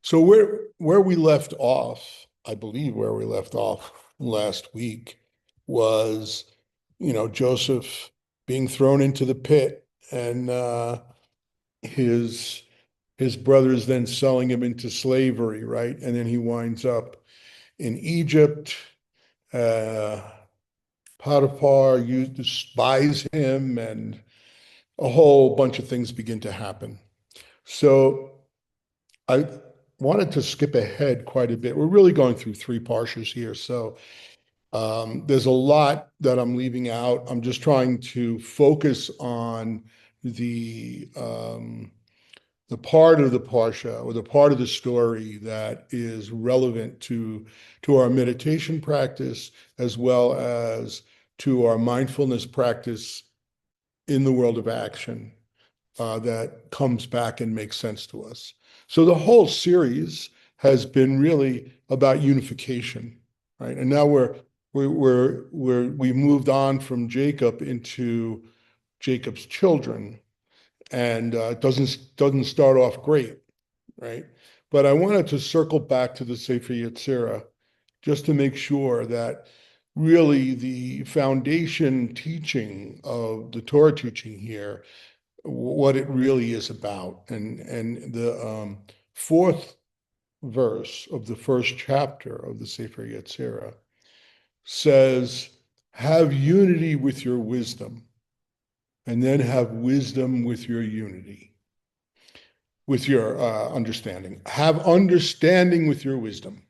So where we left off, I believe where we left off last week was, Joseph being thrown into the pit and his his brothers then selling him into slavery, right? And then he winds up in Egypt. Uh, Potiphar spies him, and a whole bunch of things begin to happen. So I wanted to skip ahead quite a bit. We're really going through three parshas here, so there's a lot that I'm leaving out. I'm just trying to focus on the um, the part of the parsha or the part of the story that is relevant to our meditation practice as well as to our mindfulness practice in the world of action that comes back and makes sense to us. So the whole series has been really about unification, right? And now we've moved on from Jacob into Jacob's children, and it doesn't start off great, right? But I wanted to circle back to the Sefer Yetzirah just to make sure that really the foundation teaching of the Torah teaching here, what it really is about. And the fourth verse of the first chapter of the Sefer Yetzirah says, have unity with your wisdom, and then have wisdom with your unity, with your understanding. Have understanding with your wisdom,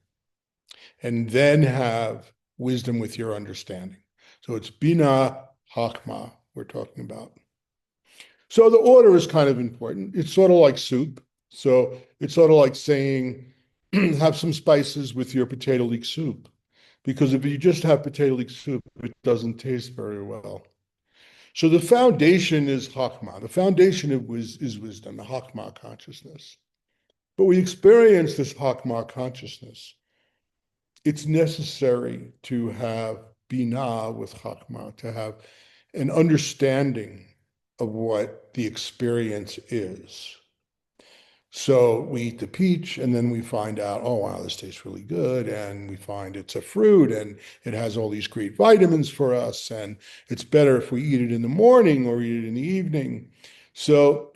and then have wisdom with your understanding. So it's Bina Hakma we're talking about. So the order is kind of important. It's sort of like soup. So it's sort of like saying, have some spices with your potato leek soup. Because if you just have potato leek soup, it doesn't taste very well. So the foundation is Hakma. The foundation is wisdom, the Hakma consciousness. But we experience this Hakma consciousness. It's necessary to have Binah with Hakma, to have an understanding of what the experience is. So we eat the peach and then we find out, oh, wow, this tastes really good. And we find it's a fruit and it has all these great vitamins for us. And it's better if we eat it in the morning or eat it in the evening. So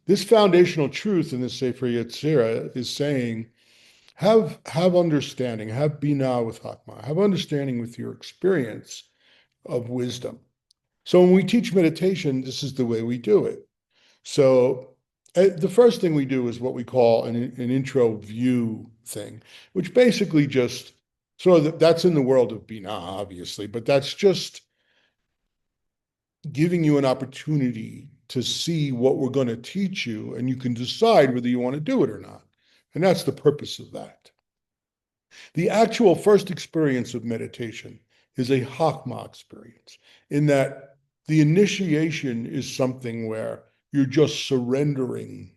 this foundational truth in the Sefer Yetzirah is saying, have understanding, have binah with Hakma, have understanding with your experience of wisdom. So when we teach meditation, this is the way we do it. So the first thing we do is what we call an intro view thing, which basically just, so that's in the world of Binah, obviously, but that's just giving you an opportunity to see what we're going to teach you, and you can decide whether you want to do it or not. And that's the purpose of that. The actual first experience of meditation is a Hakma experience, in that the initiation is something where you're just surrendering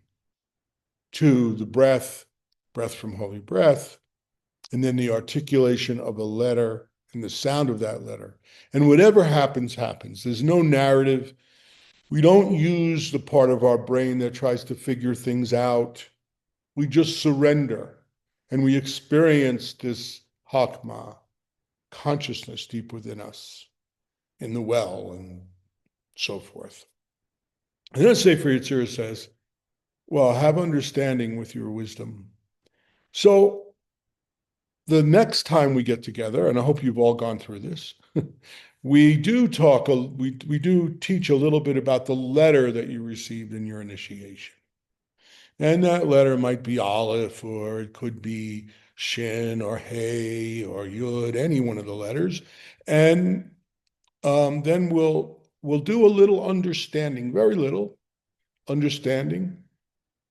to the breath, breath from holy breath, and then the articulation of a letter and the sound of that letter. And whatever happens, happens. There's no narrative. We don't use the part of our brain that tries to figure things out. We just surrender and we experience this Hakma, consciousness deep within us, in the well, and so forth. And then Sefer Yetzirah says, well, have understanding with your wisdom. So the next time we get together, and I hope you've all gone through this, we do teach a little bit about the letter that you received in your initiation. And that letter might be Aleph, or it could be Shin, or Hey, or Yud, any one of the letters. And then we'll do a little understanding, very little understanding,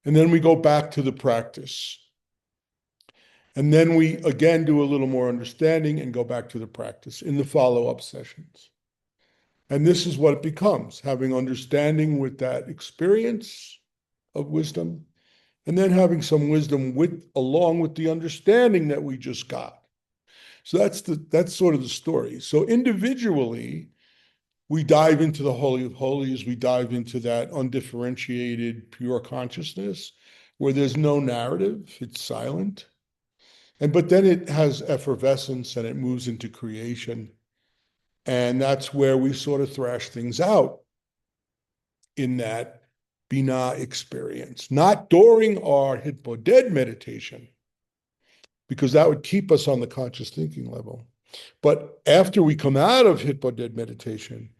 and then we go back to the practice. And then we again do a little more understanding and go back to the practice in the follow-up sessions. And this is what it becomes, having understanding with that experience of wisdom, and then having some wisdom along with the understanding that we just got. So that's sort of the story. So individually, we dive into the Holy of Holies, we dive into that undifferentiated, pure consciousness. where there's no narrative, it's silent. And but then it has effervescence and it moves into creation. And that's where we sort of thrash things out in that Binah experience, not during our Hitboded meditation, because that would keep us on the conscious thinking level. But after we come out of Hitboded meditation,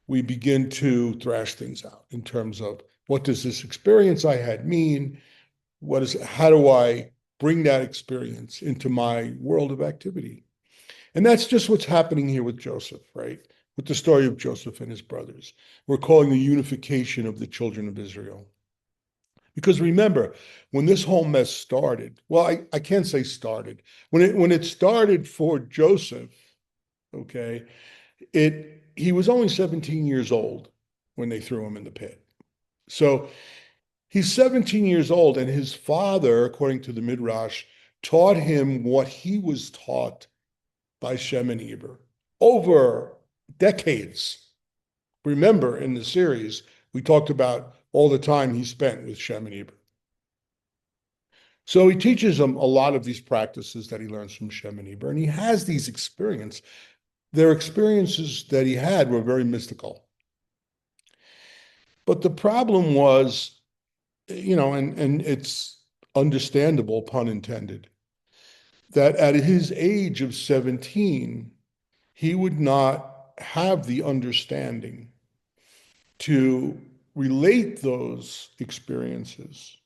we begin to thrash things out in terms of what does this experience I had mean? How do I bring that experience into my world of activity? And that's just what's happening here with Joseph, right? With the story of Joseph and his brothers. We're calling the unification of the children of Israel. Because remember, when this whole mess started, well, I can't say started. When it started for Joseph, okay, he was only 17 years old when they threw him in the pit. So he's 17 years old, and his father, according to the Midrash, taught him what he was taught by Shem and Eber over decades. Remember, in the series, we talked about all the time he spent with Shem and Eber. So he teaches them a lot of these practices that he learns from Shem and Eber, and he has these experiences. Their experiences that he had were very mystical. But the problem was, and it's understandable, pun intended, that at his age of 17, he would not have the understanding to relate those experiences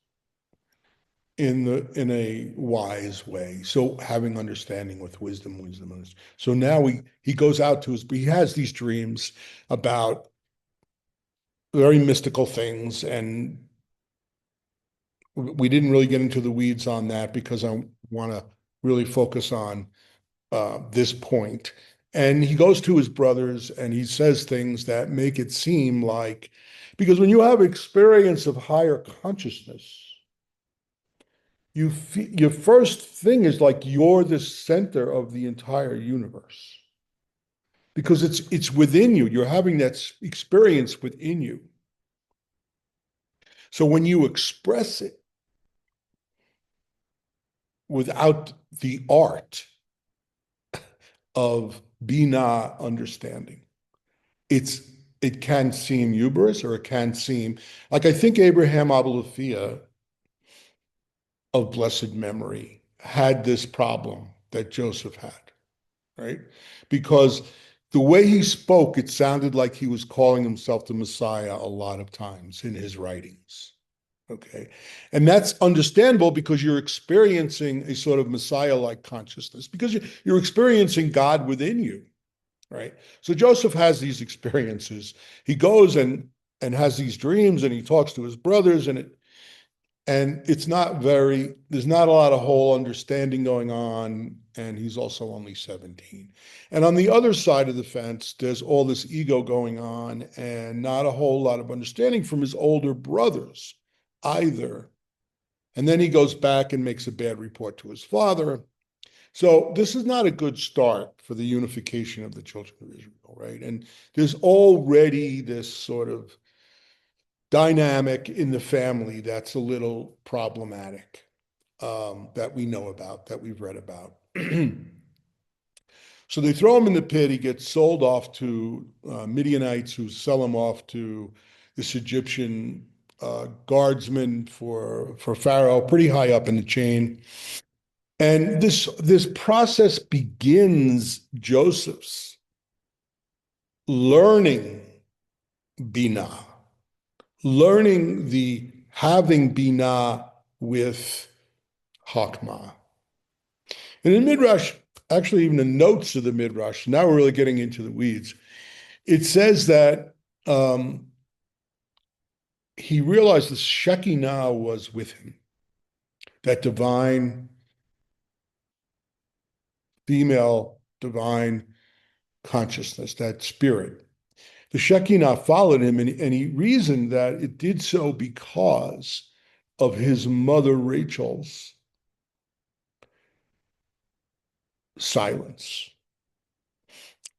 in a wise way. So having understanding with wisdom. So now he goes out to he has these dreams about very mystical things, and we didn't really get into the weeds on that because I want to really focus on this point. And he goes to his brothers and he says things that make it seem like, because when you have experience of higher consciousness, your first thing is like you're the center of the entire universe because it's within you. You're having that experience within you. So when you express it without the art of Binah understanding, it can seem hubris, or it can seem like, I think Abraham Abulafia of blessed memory had this problem that Joseph had, right? Because the way he spoke, it sounded like he was calling himself the Messiah a lot of times in his writings. Okay. And that's understandable because you're experiencing a sort of Messiah-like consciousness, because you're experiencing God within you, right? So Joseph has these experiences. He goes and has these dreams, and he talks to his brothers, and there's not a lot of whole understanding going on, and he's also only 17. And on the other side of the fence, there's all this ego going on and not a whole lot of understanding from his older brothers either. And then he goes back and makes a bad report to his father. So this is not a good start for the unification of the children of Israel, right? And there's already this sort of dynamic in the family that's a little problematic, that we know about, that we've read about. So they throw him in the pit. He gets sold off to Midianites, who sell him off to this Egyptian guardsman for Pharaoh, pretty high up in the chain. And this process begins Joseph's learning Binah, learning the having Binah with Hakmah. And in Midrash, actually even the notes of the Midrash, now we're really getting into the weeds, it says that he realized the Shekinah was with him, that divine, female, divine consciousness, that spirit. The Shekinah followed him, and he reasoned that it did so because of his mother Rachel's silence.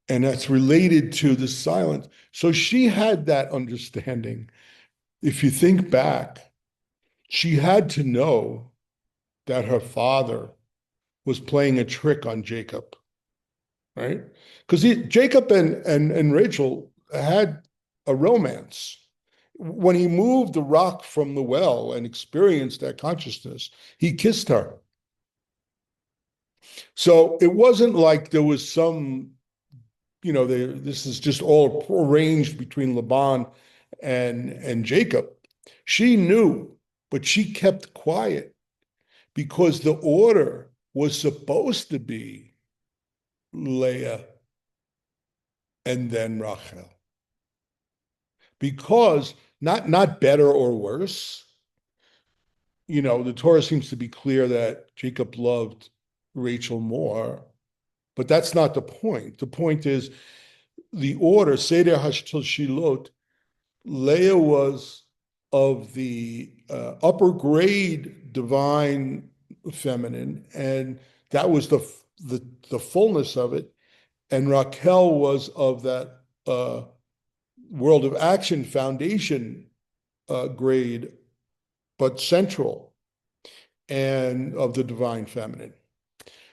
And that's related to the silence. So she had that understanding. If you think back, She had to know that her father was playing a trick on Jacob, right? Because Jacob and Rachel had a romance. When he moved the rock from the well and experienced that consciousness, he kissed her. So it wasn't like there was some, this is just all arranged between Laban and Jacob. She knew, but she kept quiet because the order was supposed to be Leah and then Rachel. Because not better or worse, the Torah seems to be clear that Jacob loved Rachel more, but that's not the point. The point is the order, Seder Hashtalshilot, Leah was of the upper grade divine feminine, and that was the fullness of it. And Raquel was of that world of action foundation grade, but central and of the divine feminine.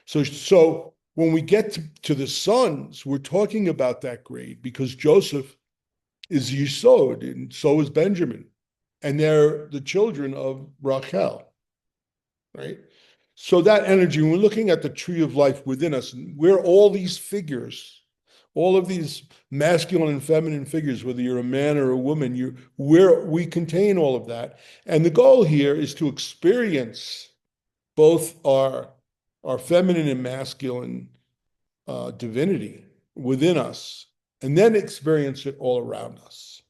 So when we get to the sons, we're talking about that grade because Joseph is Yisod, and so is Benjamin. And they're the children of Rachel, right? So that energy, when we're looking at the tree of life within us, we're all these figures, all of these masculine and feminine figures, whether you're a man or a woman, we contain all of that. And the goal here is to experience both our feminine and masculine divinity within us, and then experience it all around us.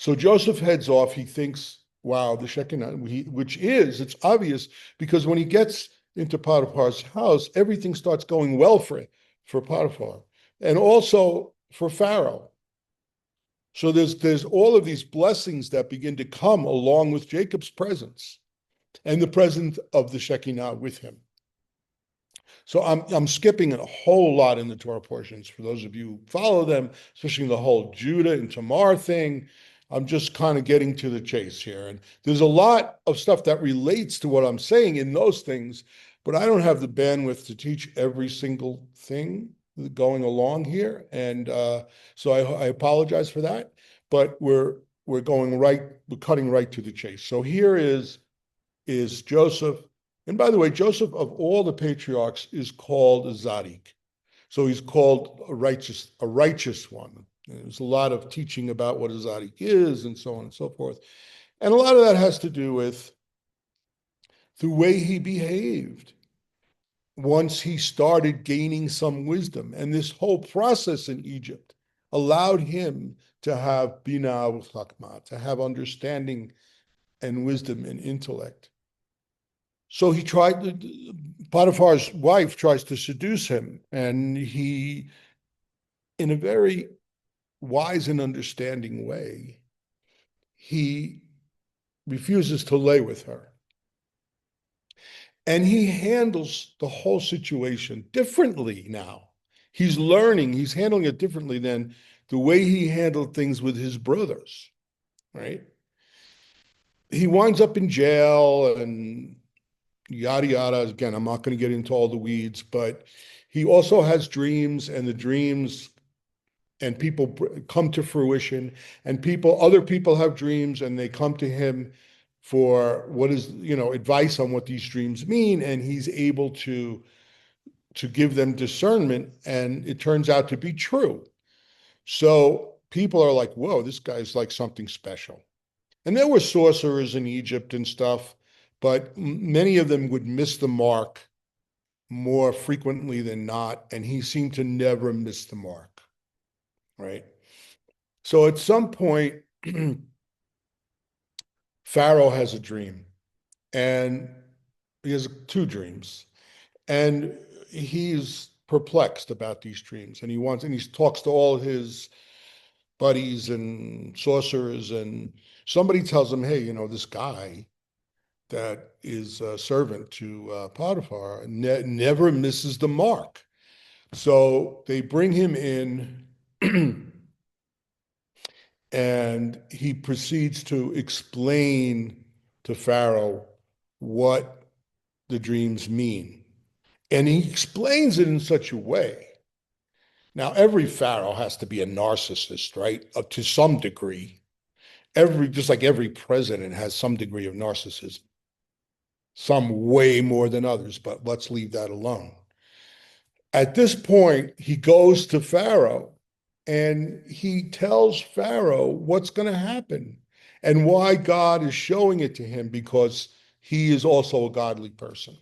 So Joseph heads off. He thinks, wow, the Shekinah, it's obvious because when he gets into Potiphar's house, everything starts going well for Potiphar and also for Pharaoh. So there's all of these blessings that begin to come along with Jacob's presence and the presence of the Shekinah with him. So I'm skipping a whole lot in the Torah portions for those of you who follow them, especially the whole Judah and Tamar thing. I'm just kind of getting to the chase here. And there's a lot of stuff that relates to what I'm saying in those things, but I don't have the bandwidth to teach every single thing going along here. And so I apologize for that, but we're cutting right to the chase. So here is Joseph. And by the way, Joseph, of all the patriarchs, is called a Zadik. So he's called a righteous one. And there's a lot of teaching about what a Zadik is and so on and so forth. And a lot of that has to do with the way he behaved once he started gaining some wisdom. And this whole process in Egypt allowed him to have Bina Chakma, to have understanding and wisdom and intellect. So Potiphar's wife tries to seduce him, and he, in a very wise and understanding way, he refuses to lay with her. And he handles the whole situation differently now. He's learning, he's handling it differently than the way he handled things with his brothers, right? He winds up in jail and yada yada. Again, I'm not going to get into all the weeds, but he also has dreams, and the dreams and people come to fruition, and other people have dreams, and they come to him for what is advice on what these dreams mean, and he's able to give them discernment, and it turns out to be true. So people are like, whoa, this guy's like something special. And there were sorcerers in Egypt and stuff, but many of them would miss the mark more frequently than not, and he seemed to never miss the mark, right? So at some point, Pharaoh has a dream, and he has two dreams, and he's perplexed about these dreams, and he talks to all his buddies and sorcerers, and somebody tells him, hey, this guy that is a servant to Potiphar never misses the mark. So they bring him in and he proceeds to explain to Pharaoh what the dreams mean. And he explains it in such a way. Now, every Pharaoh has to be a narcissist, right? Up to some degree. Just like every president has some degree of narcissism, some way more than others, but let's leave that alone. At this point, he goes to Pharaoh and he tells Pharaoh what's going to happen and why God is showing it to him, because he is also a godly person.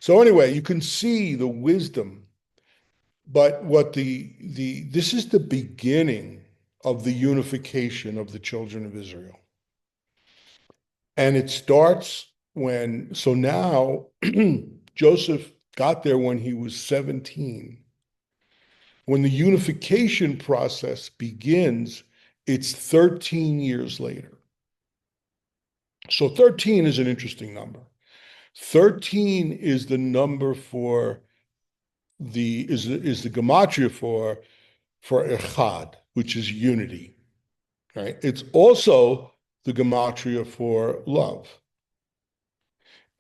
So anyway, you can see the wisdom, but this is the beginning of the unification of the children of Israel. And it starts so now Joseph got there when he was 17. When the unification process begins, it's 13 years later. So 13 is an interesting number. 13 is the number for is the gematria for echad, which is unity, right? It's also the gematria for love.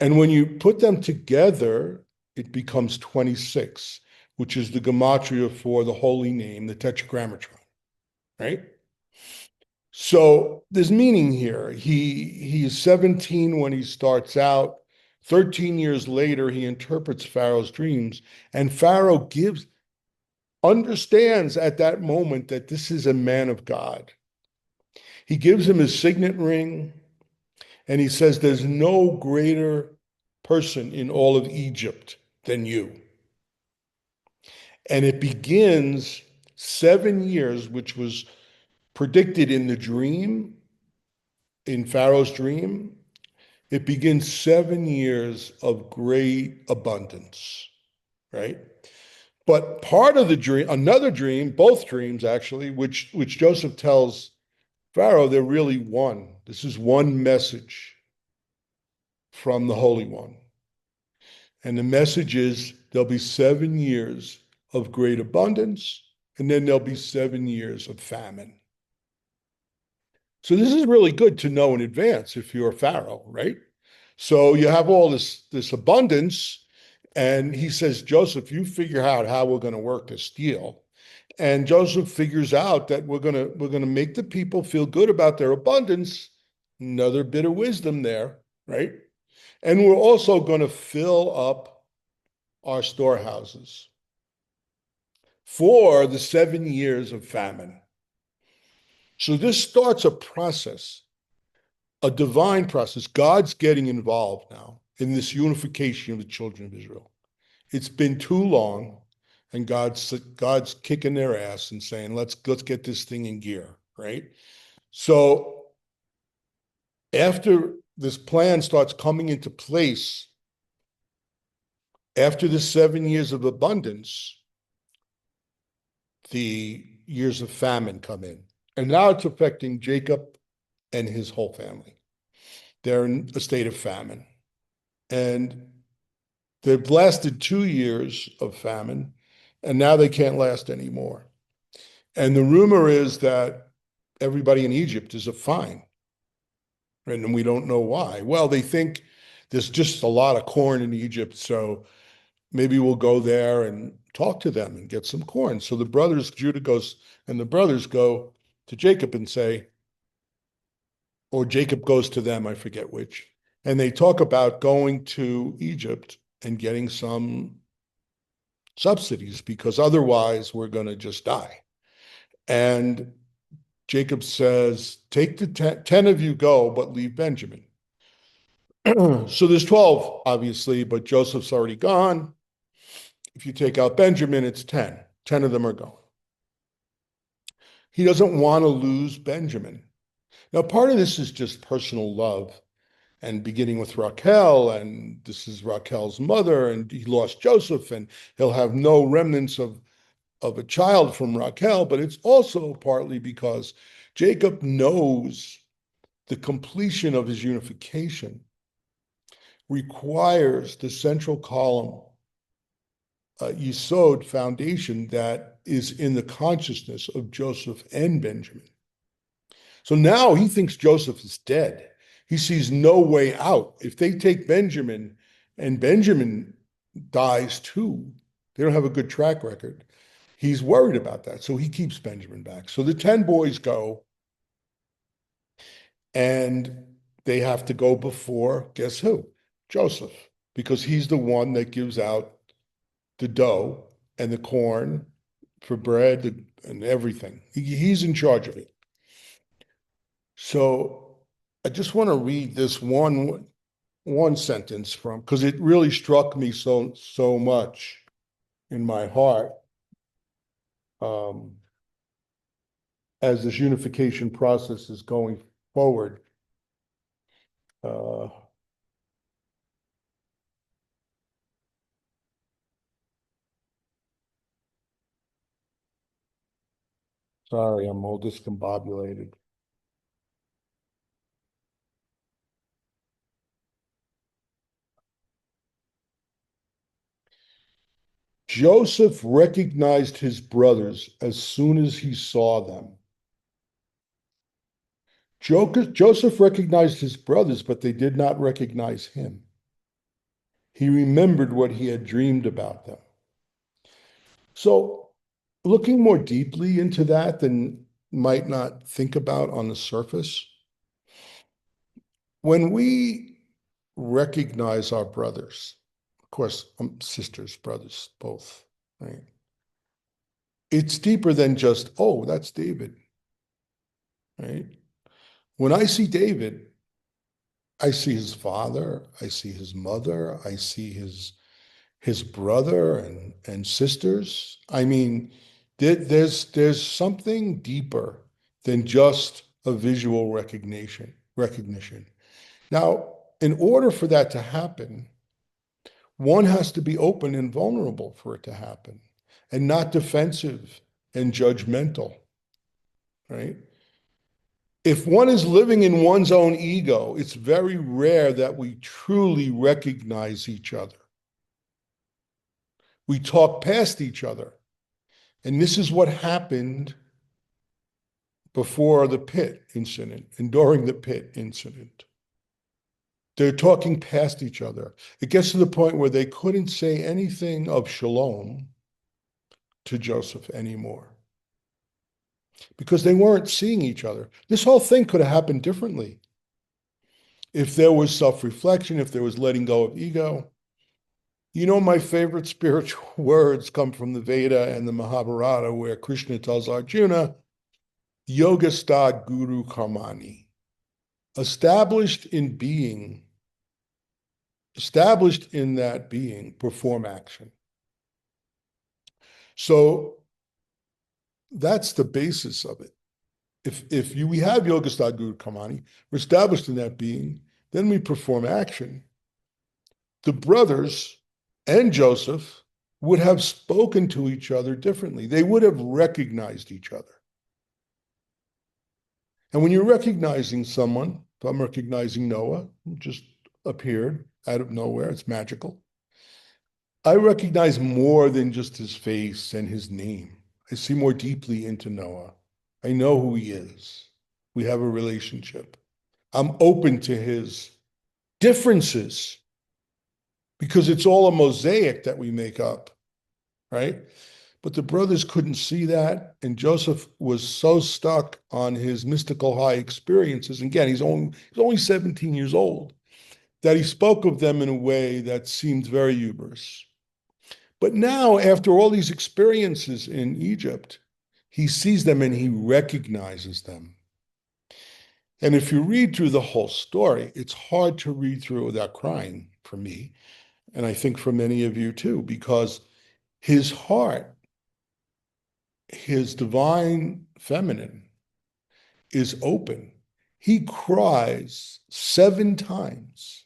And when you put them together, it becomes 26, which is the gematria for the holy name, the tetragrammatron, right? So there's meaning here. He is 17 when he starts out. 13 years later, he interprets Pharaoh's dreams, and Pharaoh understands at that moment that this is a man of God. He gives him his signet ring, and he says, there's no greater person in all of Egypt than you. And it begins 7 years, which was predicted in the dream, in Pharaoh's dream. It begins 7 years of great abundance, right? But part of the dream, another dream, both dreams actually, which Joseph tells Pharaoh, they're really one. This is one message from the Holy One. And the message is there'll be 7 years of great abundance, and then there'll be 7 years of famine. So this is really good to know in advance if you're a Pharaoh, right? So you have all this abundance, and he says, Joseph, you figure out how we're going to work this deal. And Joseph figures out that we're gonna make the people feel good about their abundance. Another bit of wisdom there, right? And we're also going to fill up our storehouses for the 7 years of famine. So this starts a process, a divine process. God's getting involved now in this unification of the children of Israel. It's been too long, and God's kicking their ass and saying, let's get this thing in gear, right? So after this plan starts coming into place, after the 7 years of abundance, the years of famine come in. And now it's affecting Jacob and his whole family. They're in a state of famine. And they've lasted 2 years of famine, and now they can't last anymore. And the rumor is that everybody in Egypt is fine. And we don't know why. Well, they think there's just a lot of corn in Egypt, so maybe we'll go there and talk to them and get some corn. So Judah goes, and the brothers go to Jacob and say, or Jacob goes to them, I forget which, and they talk about going to Egypt and getting some subsidies, because otherwise we're going to just die. And Jacob says, take the 10 of you go, but leave Benjamin. So there's 12, obviously, but Joseph's already gone. If you take out Benjamin, it's 10. 10 of them are gone. He doesn't want to lose Benjamin. Now, part of this is just personal love, and beginning with Raquel, and this is Raquel's mother, and he lost Joseph, and he'll have no remnants of a child from Raquel, but it's also partly because Jacob knows the completion of his unification requires the central column, Yesod foundation, that is in the consciousness of Joseph and Benjamin. So now he thinks Joseph is dead. He sees no way out. If they take Benjamin and Benjamin dies too, they don't have a good track record. He's worried about that. So he keeps Benjamin back. So the 10 boys go and they have to go before, guess who? Joseph, because he's the one that gives out the dough and the corn for bread and everything. He's in charge of it. So I just want to read this one sentence from because it really struck me so much in my heart um, as this unification process is going forward. Uh, Sorry, I'm all discombobulated. Joseph recognized his brothers as soon as he saw them. Joseph recognized his brothers, but they did not recognize him. He remembered what he had dreamed about them. So, looking more deeply into that than might not think about on the surface, when we recognize our brothers, of course, sisters, brothers, both, right? It's deeper than just, oh, that's David, right? When I see David, I see his father, I see his mother, I see his brother and sisters. I mean, there's something deeper than just a visual recognition. Now, in order for that to happen, one has to be open and vulnerable for it to happen, and not defensive and judgmental, right? If one is living in one's own ego, it's very rare that we truly recognize each other. We talk past each other. And this is what happened before the pit incident and during the pit incident. They're talking past each other. It gets to the point where they couldn't say anything of shalom to Joseph anymore because they weren't seeing each other. This whole thing could have happened differently if there was self-reflection, if there was letting go of ego. You know, my favorite spiritual words come from the Veda and the Mahabharata, where Krishna tells Arjuna, Yogastha Guru Karmani, established in being, established in that being, perform action. So that's the basis of it. If we have Yogastha Guru Karmani, we're established in that being, then we perform action. The brothers and Joseph would have spoken to each other differently. They would have recognized each other. And when you're recognizing someone, if I'm recognizing Noah, who just appeared out of nowhere, it's magical. I recognize more than just his face and his name. I see more deeply into Noah. I know who he is. We have a relationship. I'm open to his differences because it's all a mosaic that we make up, right? But the brothers couldn't see that. And Joseph was so stuck on his mystical high experiences. Again, he's only 17 years old, that he spoke of them in a way that seemed very hubris. But now, after all these experiences in Egypt, he sees them and he recognizes them. And if you read through the whole story, it's hard to read through without crying for me. And I think for many of you too, because his heart, his divine feminine, is open. He cries 7 times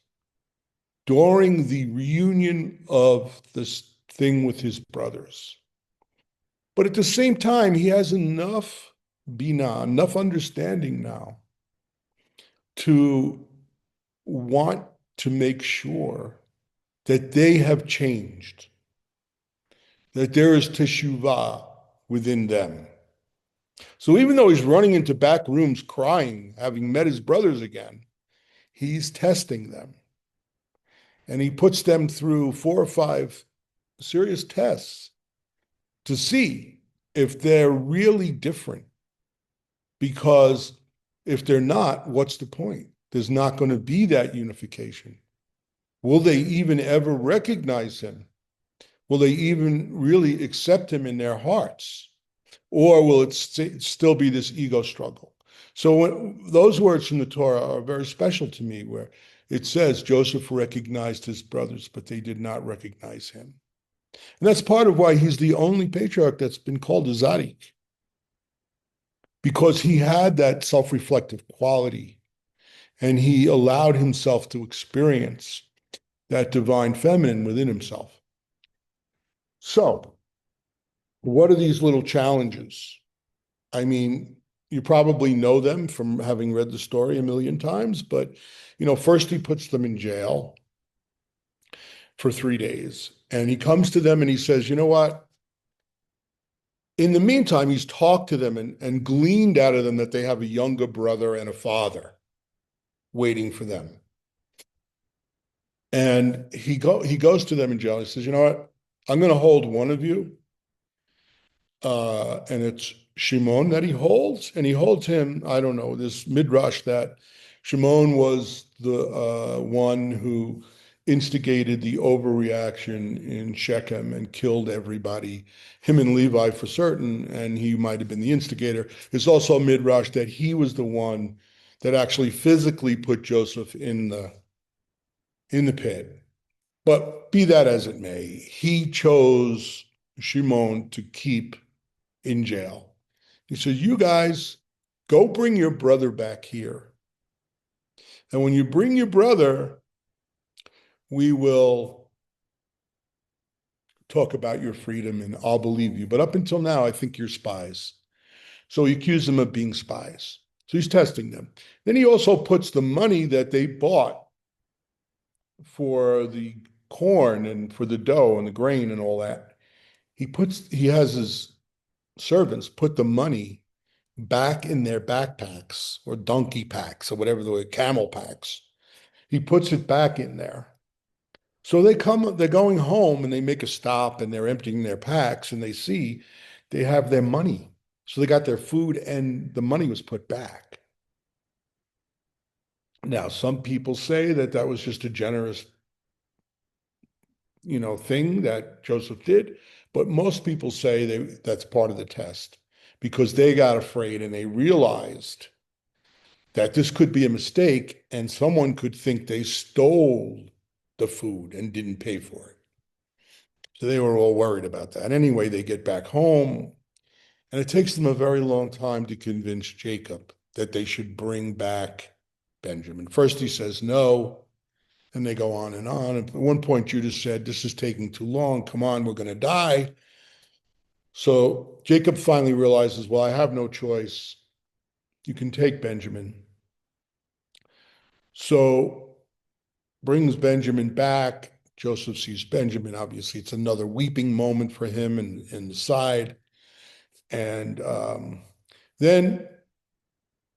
during the reunion of this thing with his brothers. But at the same time, he has enough bina, enough understanding now to want to make sure that they have changed, that there is teshuvah within them. So even though he's running into back rooms crying, having met his brothers again, he's testing them. And he puts them through 4 or 5 serious tests to see if they're really different. Because if they're not, what's the point? There's not going to be that unification. Will they even ever recognize him? Will they even really accept him in their hearts? Or will it still be this ego struggle? So those words from the Torah are very special to me, where it says Joseph recognized his brothers, but they did not recognize him. And that's part of why he's the only patriarch that's been called a Tzaddik, because he had that self-reflective quality and he allowed himself to experience that divine feminine within himself. So, what are these little challenges? I mean, you probably know them from having read the story a million times, but first he puts them in jail for 3 days. And he comes to them and he says, you know what? In the meantime, he's talked to them and gleaned out of them that they have a younger brother and a father waiting for them. And he goes to them in jail. He says, you know what? I'm going to hold one of you. And it's Shimon that he holds. And he holds him, I don't know, this midrash that Shimon was the one who instigated the overreaction in Shechem and killed everybody, him and Levi for certain, and he might have been the instigator. There's also a midrash that he was the one that actually physically put Joseph in the pit. But be that as it may, he chose Shimon to keep in jail. He said, you guys go bring your brother back here. And when you bring your brother, we will talk about your freedom and I'll believe you. But up until now, I think you're spies. So he accused them of being spies. So he's testing them. Then he also puts the money that they bought for the corn and for the dough and the grain and all that. He has his servants put the money back in their backpacks or donkey packs or whatever the way, camel packs. He puts it back in there. So they're going home and they make a stop and they're emptying their packs and they see they have their money. So they got their food and the money was put back. Now, some people say that that was just a generous, thing that Joseph did, but most people say that's part of the test because they got afraid and they realized that this could be a mistake and someone could think they stole the food and didn't pay for it. So they were all worried about that. Anyway, they get back home, and it takes them a very long time to convince Jacob that they should bring back Benjamin. First, he says no, and they go on and on. At one point, Judah said, this is taking too long. Come on, we're going to die. So Jacob finally realizes, well, I have no choice. You can take Benjamin. So brings Benjamin back. Joseph sees Benjamin. Obviously, it's another weeping moment for him in the side. And then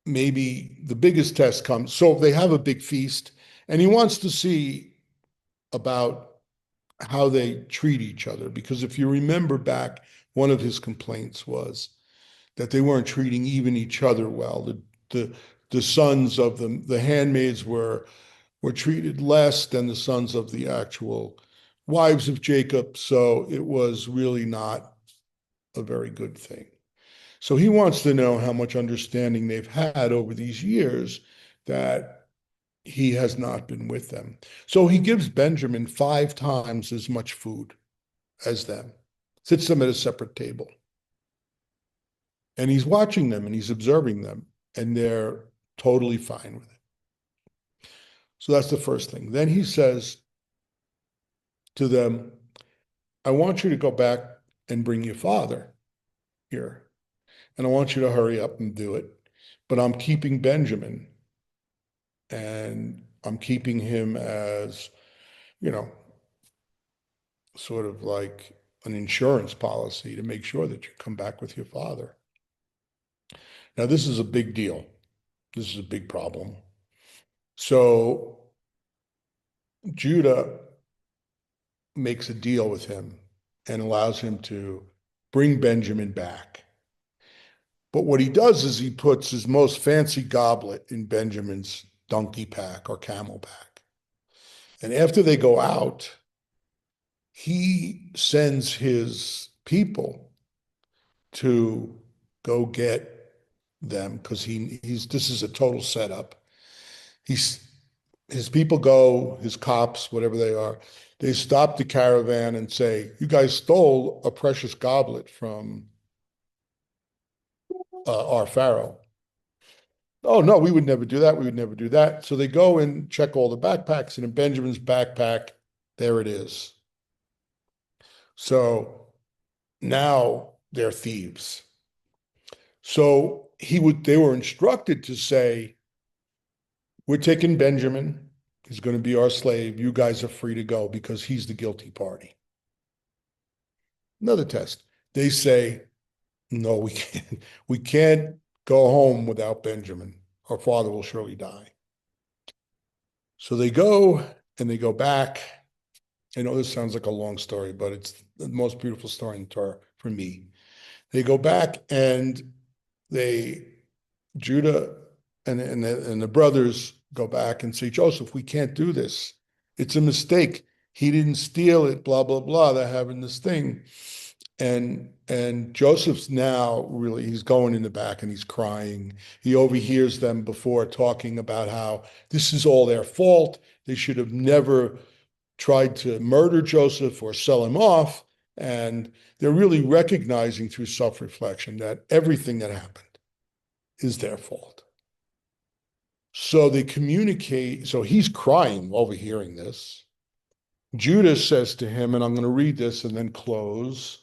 maybe the biggest test comes. So they have a big feast, and he wants to see about how they treat each other. Because if you remember back, one of his complaints was that they weren't treating even each other well. The sons of the handmaids were treated less than the sons of the actual wives of Jacob. So it was really not a very good thing. So he wants to know how much understanding they've had over these years that he has not been with them. So he gives Benjamin 5 times as much food as them, sits them at a separate table. And he's watching them and he's observing them, and they're totally fine with it. So that's the first thing. Then he says to them, I want you to go back and bring your father here. And I want you to hurry up and do it. But I'm keeping Benjamin, and I'm keeping him as, you know, sort of like an insurance policy to make sure that you come back with your father. Now, this is a big deal. This is a big problem. So Judah makes a deal with him and allows him to bring Benjamin back. But what he does is he puts his most fancy goblet in Benjamin's donkey pack or camel pack. And after they go out, he sends his people to go get them because he's this is a total setup. He's his people go, his cops, whatever they are, they stop the caravan and say, "You guys stole a precious goblet from our pharaoh." Oh no, we would never do that. We would never do that. So they go and check all the backpacks, and in Benjamin's backpack, there it is. So now they're thieves. So they were instructed to say, "We're taking Benjamin. He's going to be our slave. You guys are free to go because he's the guilty party." Another test. They say, "No, we can't. We can't go home without Benjamin. Our father will surely die." So they go and they go back. I know this sounds like a long story, but it's the most beautiful story in the Torah for me. They go back and they Judah and the brothers go back and say, "Joseph, we can't do this. It's a mistake. He didn't steal it, blah, blah, blah. They're having this thing." And Joseph's now really, he's going in the back and he's crying. He overhears them before talking about how this is all their fault. They should have never tried to murder Joseph or sell him off. And they're really recognizing through self-reflection that everything that happened is their fault. So they communicate. So he's crying overhearing this. Judah says to him, and I'm going to read this and then close.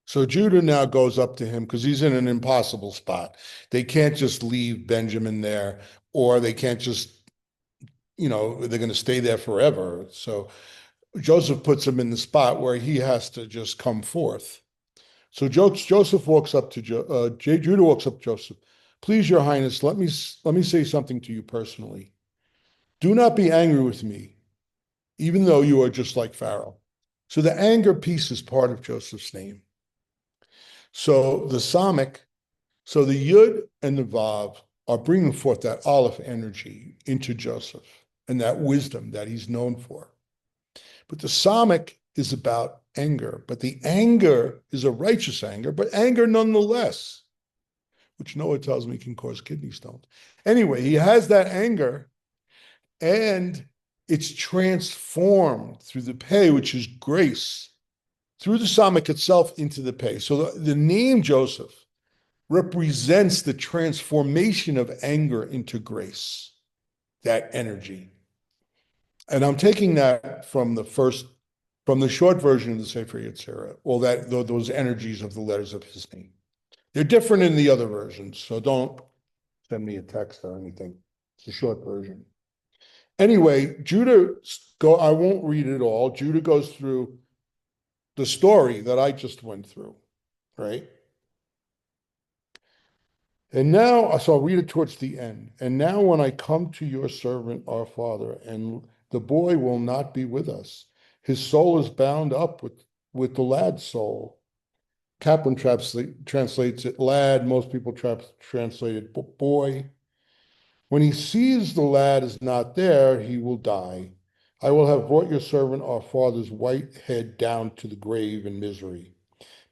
So Judah now goes up to him because he's in an impossible spot. They can't just leave Benjamin there, or they can't just, they're going to stay there forever. So Joseph puts him in the spot where he has to just come forth. So Joseph walks up to Judah walks up to Joseph. "Please, Your Highness, let me say something to you personally. Do not be angry with me, even though you are just like Pharaoh." So the anger piece is part of Joseph's name. So the Samic, so the Yud and the Vav are bringing forth that Aleph energy into Joseph and that wisdom that he's known for. But the Samic is about anger, but the anger is a righteous anger, but anger nonetheless, which Noah tells me can cause kidney stones. Anyway, he has that anger and it's transformed through the pay, which is grace, through the Samic itself into the pay. So the name Joseph represents the transformation of anger into grace, that energy. And I'm taking that from the short version of the Sefer Yetzirah, all those energies of the letters of his name. They're different in the other versions, so don't send me a text or anything. It's a short version. Anyway, I won't read it all. Judah goes through the story that I just went through, right? And now, so I'll read it towards the end. "And now when I come to your servant, our father, and the boy will not be with us, his soul is bound up with the lad's soul." Kaplan translates it lad. Most people translate it boy. "When he sees the lad is not there, he will die. I will have brought your servant, our father's white head down to the grave in misery.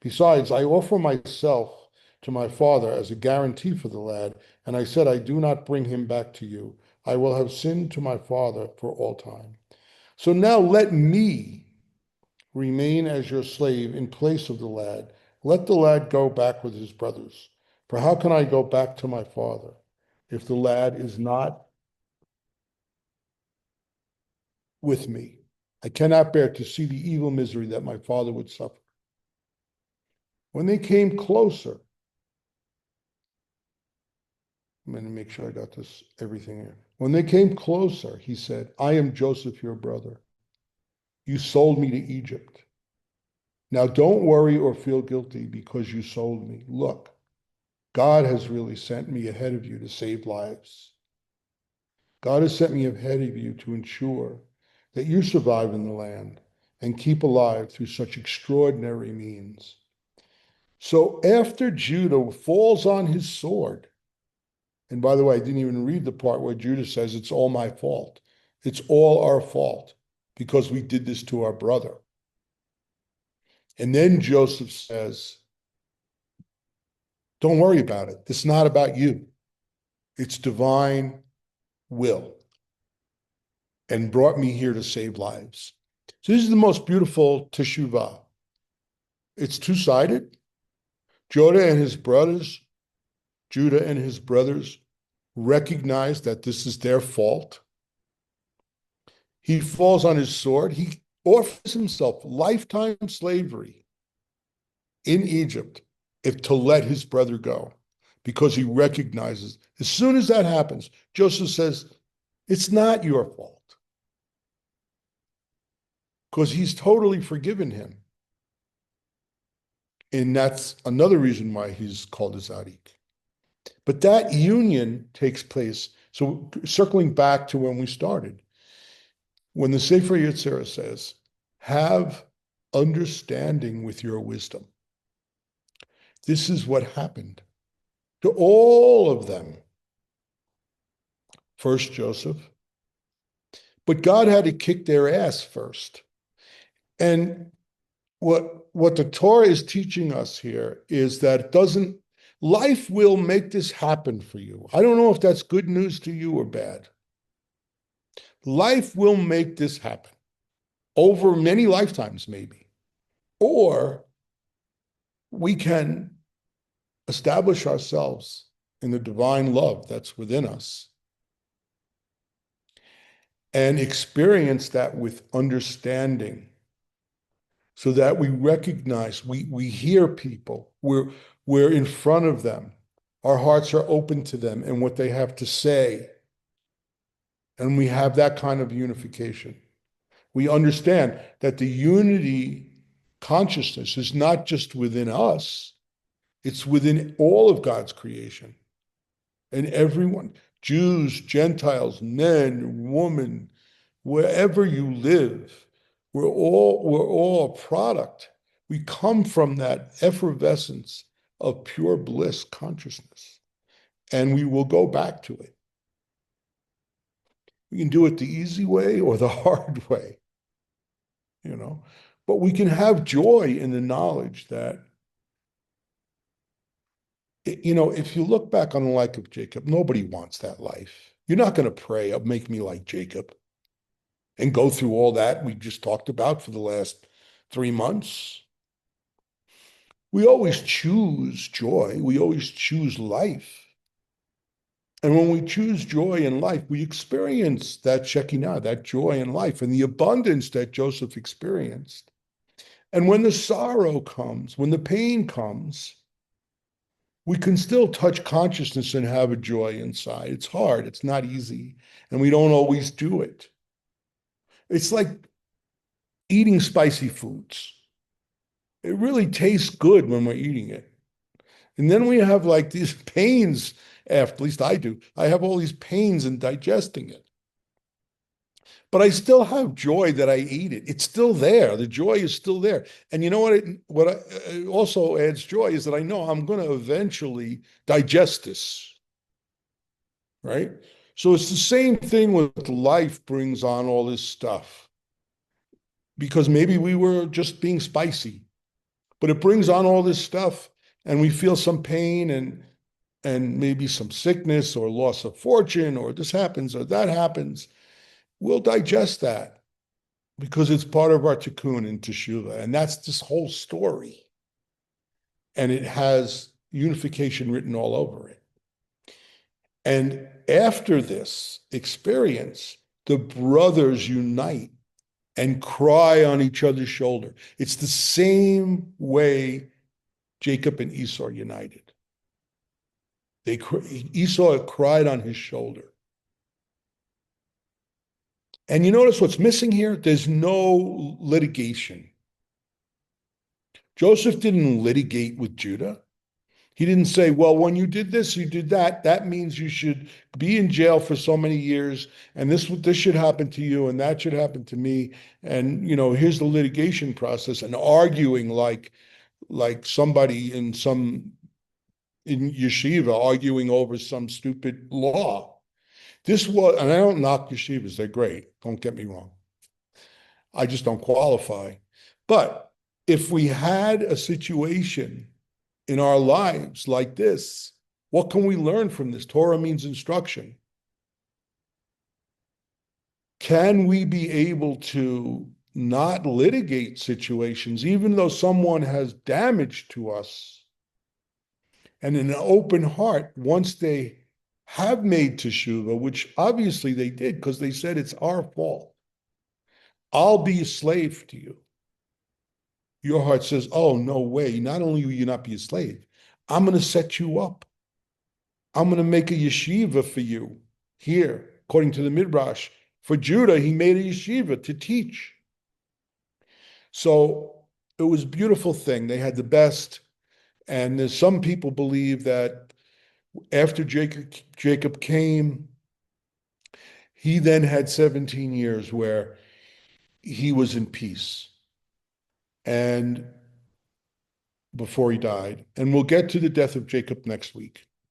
Besides, I offer myself to my father as a guarantee for the lad, and I said, I do not bring him back to you. I will have sinned to my father for all time. So now let me remain as your slave in place of the lad. Let the lad go back with his brothers. For how can I go back to my father if the lad is not with me? I cannot bear to see the evil misery that my father would suffer." When they came closer, I'm going to make sure I got everything in. When they came closer, he said, I am Joseph, your brother. You sold me to Egypt. Now don't worry or feel guilty because you sold me. Look, God has really sent me ahead of you to save lives. God has sent me ahead of you to ensure that you survive in the land and keep alive through such extraordinary means. So after Judah falls on his sword, and by the way, I didn't even read the part where Judah says, it's all my fault. It's all our fault because we did this to our brother. And then Joseph says, don't worry about it. It's not about you. It's divine will and brought me here to save lives. So this is the most beautiful teshuvah. It's two-sided. Judah and his brothers recognize that this is their fault. He falls on his sword. He offers himself lifetime slavery in Egypt to let his brother go because he recognizes, as soon as that happens, Joseph says, it's not your fault because he's totally forgiven him. And that's another reason why he's called a Tzaddik. But that union takes place. So circling back to when we started, when the Sefer Yetzirah says, have understanding with your wisdom. This is what happened to all of them. First Joseph, but God had to kick their ass first. And what the Torah is teaching us here is that life will make this happen for you. I don't know if that's good news to you or bad. Life will make this happen over many lifetimes, maybe. Or we can establish ourselves in the divine love that's within us and experience that with understanding so that we recognize, we hear people, we're in front of them, our hearts are open to them and what they have to say. And we have that kind of unification. We understand that the unity consciousness is not just within us, it's within all of God's creation. And everyone, Jews, Gentiles, men, women, wherever you live, we're all a product. We come from that effervescence of pure bliss consciousness, and we will go back to it. We can do it the easy way or the hard way, but we can have joy in the knowledge that, if you look back on the life of Jacob, nobody wants that life. You're not going to pray, make me like Jacob, and go through all that we just talked about for the last 3 months. We always choose joy. We always choose life. And when we choose joy in life, we experience that Shekinah, that joy in life, and the abundance that Joseph experienced. And when the sorrow comes, when the pain comes, we can still touch consciousness and have a joy inside. It's hard, it's not easy, and we don't always do it. It's like eating spicy foods. It really tastes good when we're eating it. And then we have like these pains after, at least I do. I have all these pains in digesting it. But I still have joy that I ate it. It's still there. The joy is still there. And you know what also adds joy is that I know I'm going to eventually digest this, right? So it's the same thing with life brings on all this stuff. Because maybe we were just being spicy, but it brings on all this stuff and we feel some pain and maybe some sickness or loss of fortune or this happens or that happens. We'll digest that because it's part of our tikkun and teshuvah. And that's this whole story. And it has unification written all over it. And after this experience, the brothers unite and cry on each other's shoulder. It's the same way Jacob and Esau united. Esau cried on his shoulder. And you notice what's missing here? There's no litigation. Joseph didn't litigate with Judah. He didn't say, well, when you did this, you did that. That means you should be in jail for so many years, and this should happen to you, and that should happen to me. And here's the litigation process, and arguing like somebody in yeshiva arguing over some stupid law. This was, and I don't knock yeshivas, they're great. Don't get me wrong. I just don't qualify. But if we had a situation in our lives like this, what can we learn from this? Torah means instruction. Can we be able to not litigate situations, even though someone has damaged to us, and in an open heart, once they have made teshuvah, which obviously they did because they said it's our fault, I'll be a slave to you. Your heart says, oh, no way. Not only will you not be a slave, I'm going to set you up. I'm going to make a yeshiva for you here, according to the Midrash. For Judah, he made a yeshiva to teach. So it was a beautiful thing. They had the best. And there's some people believe that after Jacob came, he then had 17 years where he was in peace. And before he died. And we'll get to the death of Jacob next week.